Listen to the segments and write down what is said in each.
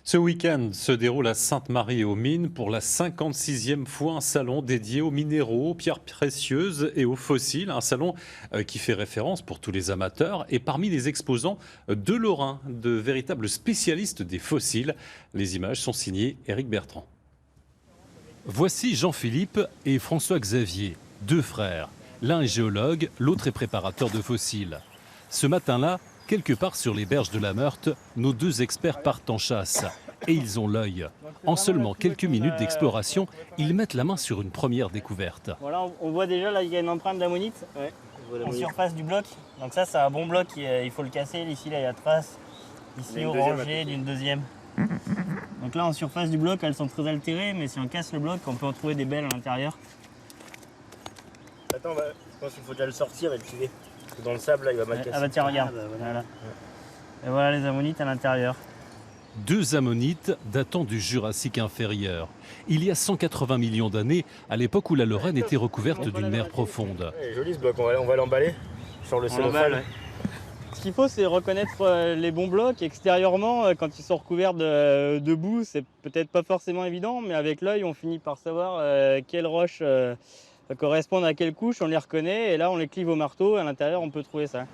Ce week-end se déroule à Sainte-Marie-aux-Mines pour la 56e fois un salon dédié aux minéraux, aux pierres précieuses et aux fossiles. Un salon qui fait référence pour tous les amateurs. Et parmi les exposants, deux Lorrains, de véritables spécialistes des fossiles. Les images sont signées Éric Bertrand. Voici Jean-Philippe et François-Xavier, deux frères. L'un est géologue, l'autre est préparateur de fossiles. Ce matin-là, quelque part sur les berges de la Meurthe, nos deux experts partent en chasse. Et ils ont l'œil. En seulement quelques minutes d'exploration, ils mettent la main sur une première découverte. Voilà, on voit déjà là, il y a une empreinte d'ammonite en surface du bloc. Donc ça, c'est un bon bloc, il faut le casser. Ici, là, il y a trace. Ici, orangé d'une deuxième. Donc là, en surface du bloc, elles sont très altérées, mais si on casse le bloc, on peut en trouver des belles à l'intérieur. Attends, je pense qu'il faut déjà le sortir et le tuer. Parce que dans le sable, là, il va mal casser. Ah bah tiens, regarde. Voilà. Et voilà les ammonites à l'intérieur. Deux ammonites datant du Jurassique inférieur. Il y a 180 millions d'années, à l'époque où la Lorraine était recouverte d'une mer profonde. Il est joli ce bloc, on va l'emballer sur le cellophane. Ce qu'il faut, c'est reconnaître les bons blocs extérieurement. Quand ils sont recouverts de boue, c'est peut-être pas forcément évident, mais avec l'œil, on finit par savoir quelles roches correspondent à quelle couche. On les reconnaît et là, on les clive au marteau. Et à l'intérieur, on peut trouver ça.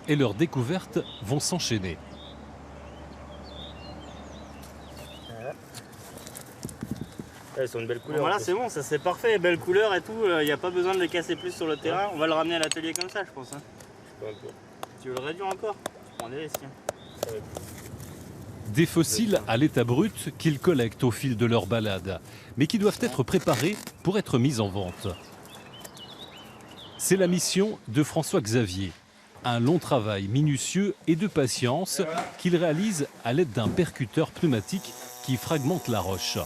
Et leurs découvertes vont s'enchaîner. Elles sont une belle couleur. Voilà, c'est bon, ça c'est parfait, belle couleur et tout. Il n'y a pas besoin de les casser plus sur le terrain. On va le ramener à l'atelier comme ça, je pense. Hein. Tu veux le réduire encore? Je prends des risques. Des fossiles à l'état brut qu'ils collectent au fil de leur balade, mais qui doivent être préparés pour être mis en vente. C'est la mission de François-Xavier. Un long travail minutieux et de patience qu'il réalise à l'aide d'un percuteur pneumatique qui fragmente la roche.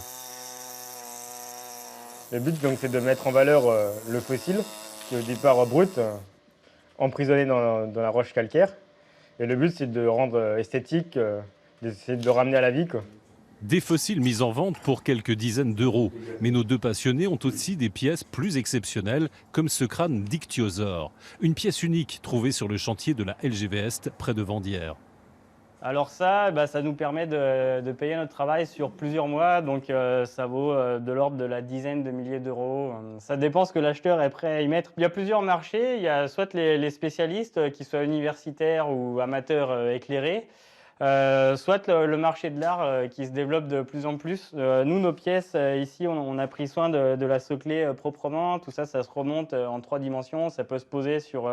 Le but donc c'est de mettre en valeur le fossile, qui est au départ brut, emprisonné dans la roche calcaire. Et le but c'est de le rendre esthétique, d'essayer de le ramener à la vie, quoi. Des fossiles mis en vente pour quelques dizaines d'euros. Mais nos deux passionnés ont aussi des pièces plus exceptionnelles, comme ce crâne d'ichthyosaure. Une pièce unique trouvée sur le chantier de la LGV Est, près de Vendières. Alors ça, ça nous permet de payer notre travail sur plusieurs mois, donc ça vaut de l'ordre de la dizaine de milliers d'euros. Ça dépend ce que l'acheteur est prêt à y mettre. Il y a plusieurs marchés, il y a soit les spécialistes, qu'ils soient universitaires ou amateurs éclairés, soit le marché de l'art qui se développe de plus en plus. Nous, nos pièces, ici, on a pris soin de la socler proprement. Tout ça, ça se remonte en 3 dimensions. Ça peut se poser sur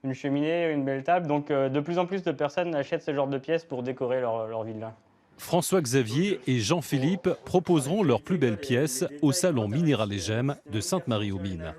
une cheminée, une belle table. Donc de plus en plus de personnes achètent ce genre de pièces pour décorer leur villa. François-Xavier et Jean-Philippe proposeront leurs plus belles pièces au salon Minéral et Gemmes de Sainte-Marie-aux-Mines.